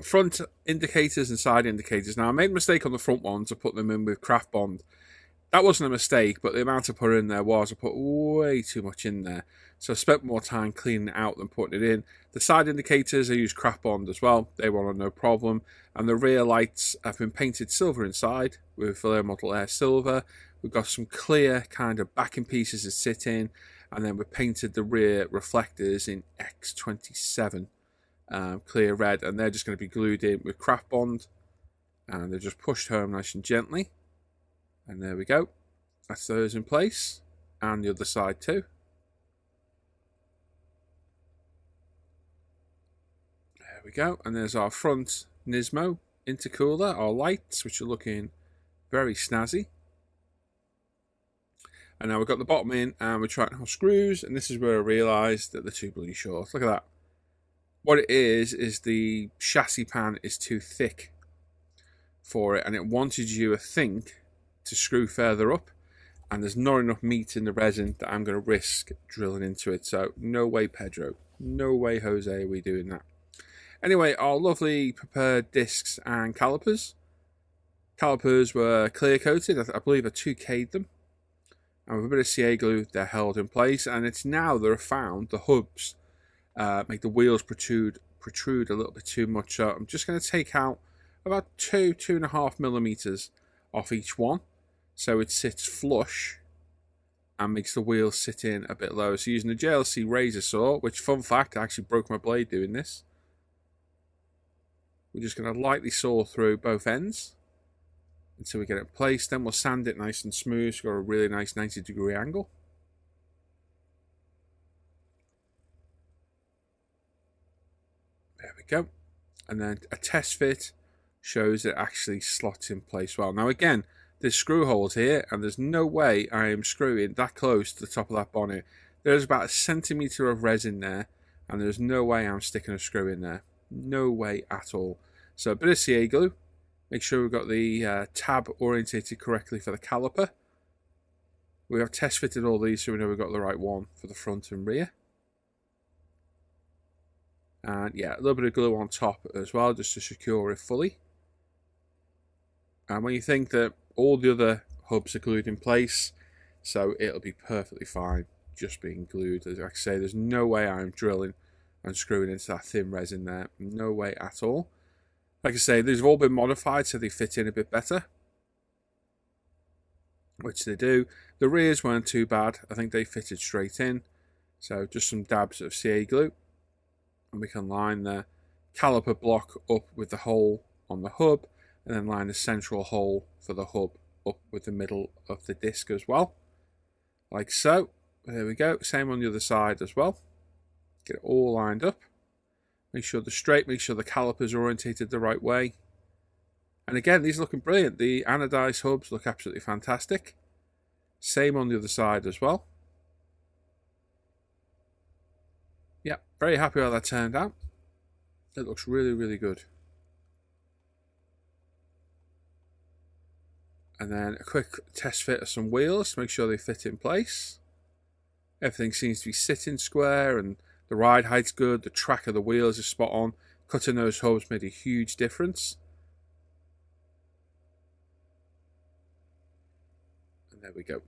Front indicators and side indicators. Now, I made a mistake on the front one to put them in with craft bond. That wasn't a mistake, but the amount I put in there was, I put way too much in there. So I spent more time cleaning it out than putting it in. The side indicators, I used craft bond as well. They were on no problem. And the rear lights have been painted silver inside with Vallejo Model Air silver. We've got some clear kind of backing pieces to sit in. And then we painted the rear reflectors in X27 clear red. And they're just going to be glued in with craft bond. And they're just pushed home nice and gently. And there we go. That's those in place. And the other side too. There we go. And there's our front Nismo intercooler, our lights, which are looking very snazzy. And now we've got the bottom in and we're trying our screws. And this is where I realised that they're too bloody short. Look at that. What it is the chassis pan is too thick for it. And it wanted you, I think, to screw further up, and there's not enough meat in the resin that I'm going to risk drilling into it. So no way, Pedro, no way, Jose, are we doing that. Anyway, our lovely prepared discs and calipers were clear coated. I believe I 2K'd them, and with a bit of CA glue they're held in place. And it's now that I've found the hubs make the wheels protrude a little bit too much. So I'm just going to take out about 2.5 millimeters off each one, so it sits flush and makes the wheels sit in a bit lower. So using a JLC razor saw, which, fun fact, I actually broke my blade doing this. We're just going to lightly saw through both ends until we get it placed. Then we'll sand it nice and smooth, so we've got a really nice 90-degree angle. There we go. And then a test fit shows it actually slots in place well. Now again, there's screw holes here, and there's no way I am screwing that close to the top of that bonnet. There's about a centimetre of resin there, and there's no way I'm sticking a screw in there. No way at all. So a bit of CA glue. Make sure we've got the tab orientated correctly for the caliper. We have test fitted all these so we know we've got the right one for the front and rear. And yeah, a little bit of glue on top as well, just to secure it fully. And when you think that all the other hubs are glued in place, so it'll be perfectly fine just being glued. As I say, there's no way I'm drilling and screwing into that thin resin there. No way at all. Like I say, these have all been modified so they fit in a bit better, which they do. The rears weren't too bad. I think they fitted straight in. So just some dabs of CA glue, and we can line the caliper block up with the hole on the hub, and then line the central hole for the hub up with the middle of the disc as well, like so. There we go. Same on the other side as well. Get it all lined up. Make sure they're straight. Make sure the calipers are orientated the right way. And again, these are looking brilliant. The anodized hubs look absolutely fantastic. Same on the other side as well. Yeah, very happy how that turned out. It looks really, really good. And then a quick test fit of some wheels to make sure they fit in place. Everything seems to be sitting square, and the ride height's good. The track of the wheels is spot on. Cutting those hubs made a huge difference. And there we go.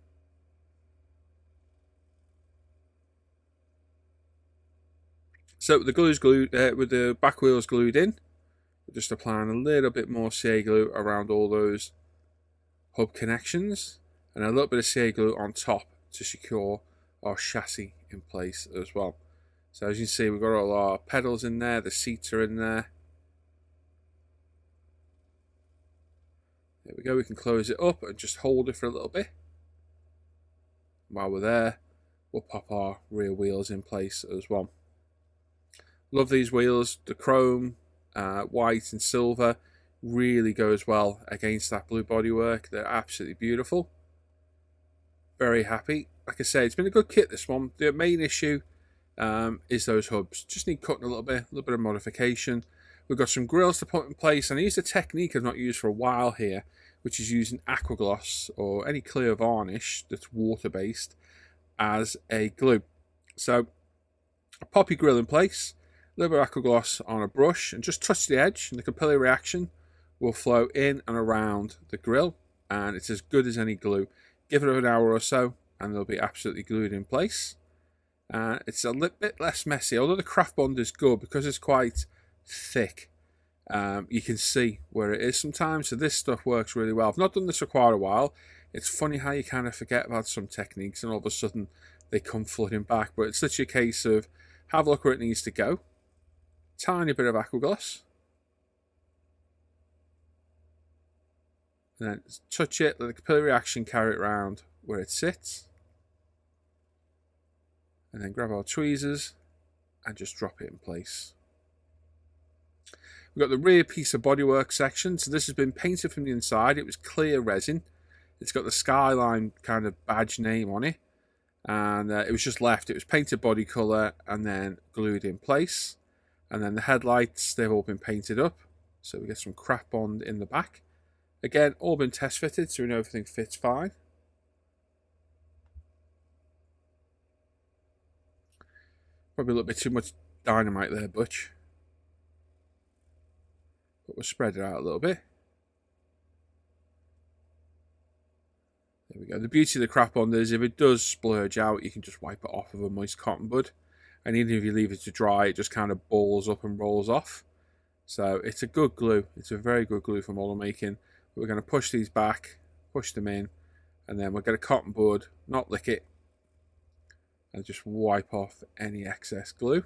So the glue's glued, with the back wheels glued in. We're just applying a little bit more CA glue around all those hub connections, and a little bit of CA glue on top to secure our chassis in place as well. So as you can see, we've got all our pedals in there, the seats are in there. There we go. We can close it up and just hold it for a little bit. While we're there, we'll pop our rear wheels in place as well. Love these wheels. The chrome, white and silver really goes well against that blue bodywork. They're absolutely beautiful. Very happy. Like I say, it's been a good kit, this one. The main issue is those hubs. Just need cutting a little bit of modification. We've got some grills to put in place, and I used a technique I've not used for a while here, which is using aqua gloss or any clear varnish that's water-based as a glue. So I pop your grill in place, little bit of aqua gloss on a brush and just touch the edge, and the capillary reaction will flow in and around the grill, and it's as good as any glue. Give it an hour or so and they'll be absolutely glued in place. It's a little bit less messy, although the craft bond is good because it's quite thick. You can see where it is sometimes, so this stuff works really well. I've not done this for quite a while. It's funny how you kind of forget about some techniques and all of a sudden they come flooding back, but it's literally a case of have a look where it needs to go. Tiny bit of aqua gloss. And then touch it, let the capillary reaction carry it around where it sits. And then grab our tweezers and just drop it in place. We've got the rear piece of bodywork section. So this has been painted from the inside. It was clear resin. It's got the Skyline kind of badge name on it. And it was just left. It was painted body colour and then glued in place. And then the headlights, they've all been painted up. So we get some craft bond in the back. Again, all been test fitted, so we know everything fits fine. Probably a little bit too much dynamite there, Butch. But we'll spread it out a little bit. There we go. The beauty of the craft bond is if it does splurge out, you can just wipe it off with a moist cotton bud. And even if you leave it to dry, it just kind of balls up and rolls off. So it's a good glue. It's a very good glue for model making. We're going to push these back, push them in, and then we'll get a cotton bud, not lick it, and just wipe off any excess glue.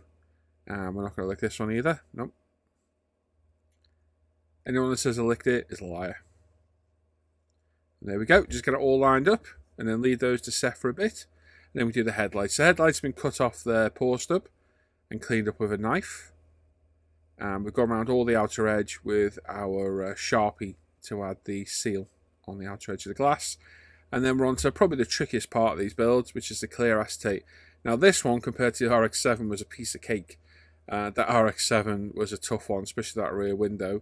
And we're not going to lick this one either. Nope. Anyone that says I licked it is a liar. And there we go. Just get it all lined up, and then leave those to set for a bit. And then we do the headlights. The headlights have been cut off the pour stub and cleaned up with a knife. And we've gone around all the outer edge with our Sharpie to add the seal on the outer edge of the glass. And then we're on to probably the trickiest part of these builds, which is the clear acetate. Now this one, compared to the RX-7, was a piece of cake. That RX-7 was a tough one, especially that rear window.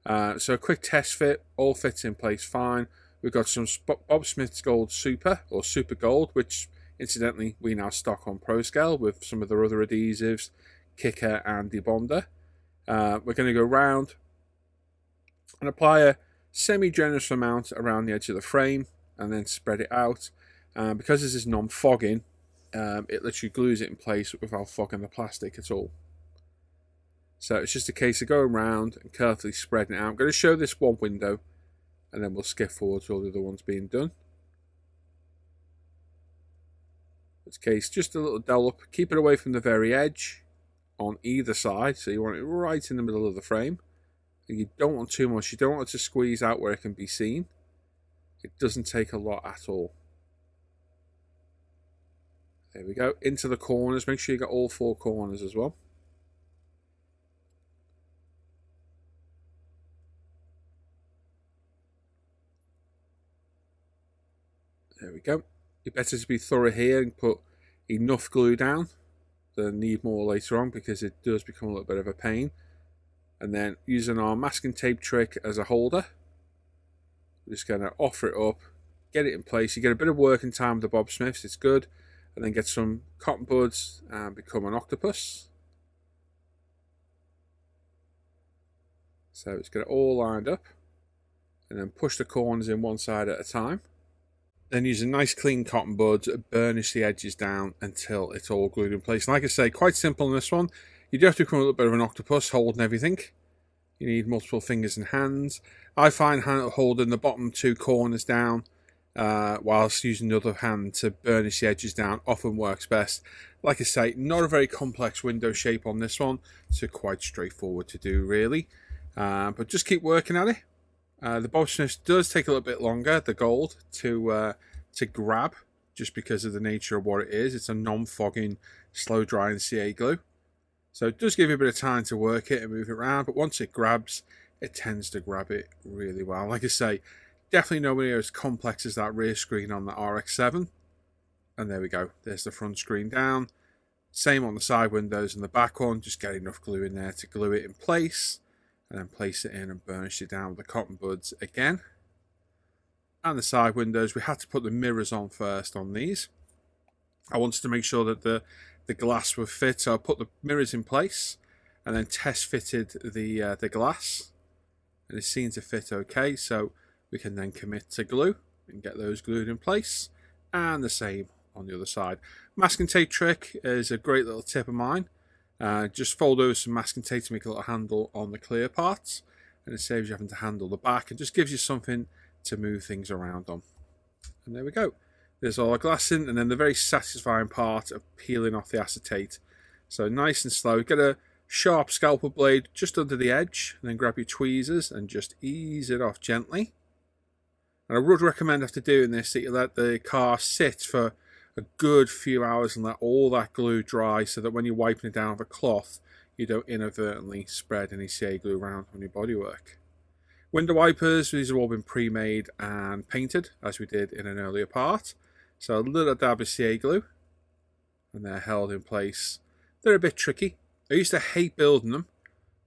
So a quick test fit, all fits in place fine. We've got some Bob Smith's Gold Super, or Super Gold, which incidentally we now stock on Pro Scale with some of their other adhesives, Kicker and Debonder. We're going to go round and apply a semi-generous amount around the edge of the frame and then spread it out. Because this is non-fogging, it literally glues it in place without fogging the plastic at all. So it's just a case of going around and carefully spreading it out. I'm going to show this one window and then we'll skip forward to all the other ones being done. In this case, just a little dollop. Keep it away from the very edge on either side, so you want it right in the middle of the frame. And you don't want too much. You don't want it to squeeze out where it can be seen. It doesn't take a lot at all. There we go. Into the corners. Make sure you got all four corners as well. There we go. You're better to be thorough here and put enough glue down than need more later on, because it does become a little bit of a pain. And then using our masking tape trick as a holder, we're just going to offer it up, get it in place. You get a bit of working time with the Bob Smiths, it's good. And then get some cotton buds and become an octopus. So it's get it all lined up. And then push the corners in one side at a time. Then use a nice clean cotton bud, burnish the edges down until it's all glued in place. And like I say, quite simple on this one. You do have to become a little bit of an octopus holding everything. You need multiple fingers and hands. I find holding the bottom two corners down whilst using the other hand to burnish the edges down often works best. Like I say, not a very complex window shape on this one, so quite straightforward to do really. But just keep working at it. The Bob Smith does take a little bit longer, the gold, to grab, just because of the nature of what it is. It's a non-fogging, slow-drying CA glue. So it does give you a bit of time to work it and move it around, but once it grabs, it tends to grab it really well. Like I say, definitely nowhere near as complex as that rear screen on the RX-7. And there we go. There's the front screen down. Same on the side windows and the back one. Just get enough glue in there to glue it in place. And then place it in and burnish it down with the cotton buds again. And the side windows, we had to put the mirrors on first on these. I wanted to make sure that the glass were fit, so I put the mirrors in place. and then test fitted the glass, and it seems to fit okay, so we can then commit to glue and get those glued in place, and the same on the other side. Masking tape trick is a great little tip of mine. Just fold over some masking tape to make a little handle on the clear parts, and it saves you having to handle the back and just gives you something to move things around on. And there we go. There's all our glass in, and then the very satisfying part of peeling off the acetate. So nice and slow. Get a sharp scalpel blade just under the edge, and then grab your tweezers and just ease it off gently. And I would recommend after doing this that you let the car sit for a good few hours and let all that glue dry, so that when you're wiping it down with a cloth, you don't inadvertently spread any CA glue around on your bodywork. Window wipers, these have all been pre-made and painted, as we did in an earlier part. So a little dab of CA glue, and they're held in place. They're a bit tricky. I used to hate building them.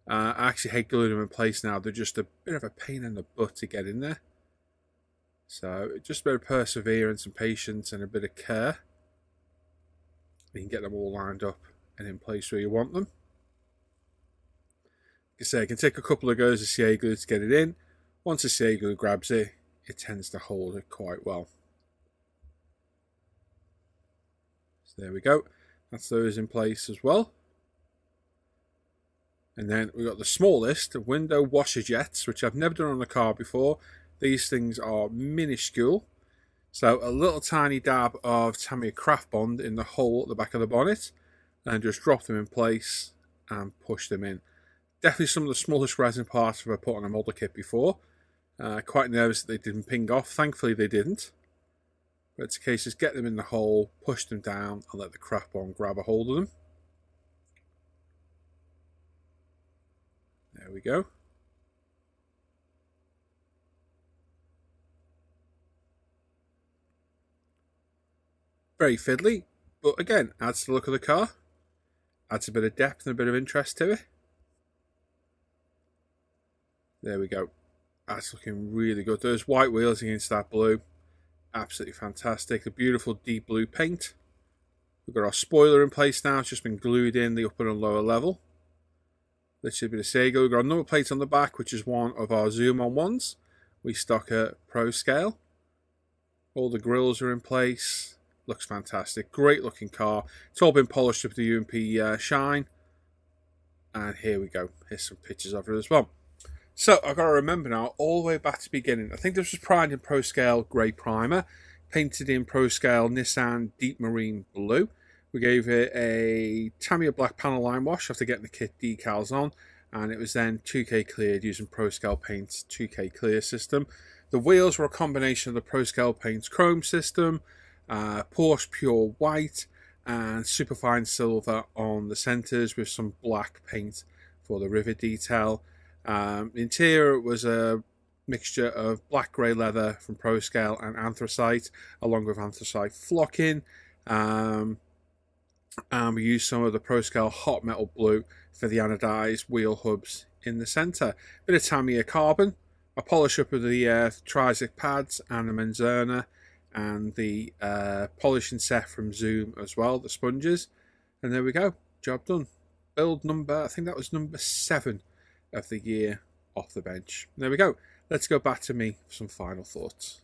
I actually hate gluing them in place now. They're just a bit of a pain in the butt to get in there. So just a bit of perseverance and patience and a bit of care. You can get them all lined up and in place where you want them. Like I say, it can take a couple of goes of CA glue to get it in. Once the CA glue grabs it, it tends to hold it quite well. So there we go. That's those in place as well. And then we've got the smallest window washer jets, which I've never done on a car before. These things are minuscule. So a little tiny dab of Tamiya Craft Bond in the hole at the back of the bonnet, and just drop them in place and push them in. Definitely some of the smallest resin parts I've put on a model kit before. Quite nervous that they didn't ping off. Thankfully they didn't. But it's a case of get them in the hole, push them down, and let the Craft Bond grab a hold of them. There we go. Very fiddly, but again, adds to the look of the car. Adds a bit of depth and a bit of interest to it. There we go. That's looking really good. Those white wheels against that blue. Absolutely fantastic. A beautiful deep blue paint. We've got our spoiler in place now. It's just been glued in the upper and lower level. Literally a bit of Sega. We've got a number plate on the back, which is one of our zoom on ones. We stock at Pro Scale. All the grills are in place. Looks fantastic. Great looking car. It's all been polished up with the UMP shine. And here we go. Here's some pictures of it as well. So I've got to remember now, all the way back to the beginning. I think this was primed in Pro Scale Grey Primer. Painted in Pro Scale Nissan Deep Marine Blue. We gave it a Tamiya Black Panel Line Wash after getting the kit decals on. And it was then 2K cleared using Pro Scale Paint's 2K clear system. The wheels were a combination of the Pro Scale Paint's chrome system, Porsche Pure White, and superfine silver on the centres with some black paint for the rivet detail. The interior was a mixture of black grey leather from Pro Scale and anthracite, along with anthracite flocking. And we used some of the Pro Scale hot metal blue for the anodized wheel hubs in the centre. Bit of Tamiya carbon, a polish up of the Trizic pads and the Menzerna, and the polishing set from Zoom as well, the sponges. And there we go, job done. Build number, I think that was number 7 of the year off the bench. There we go. Let's go back to me for some final thoughts.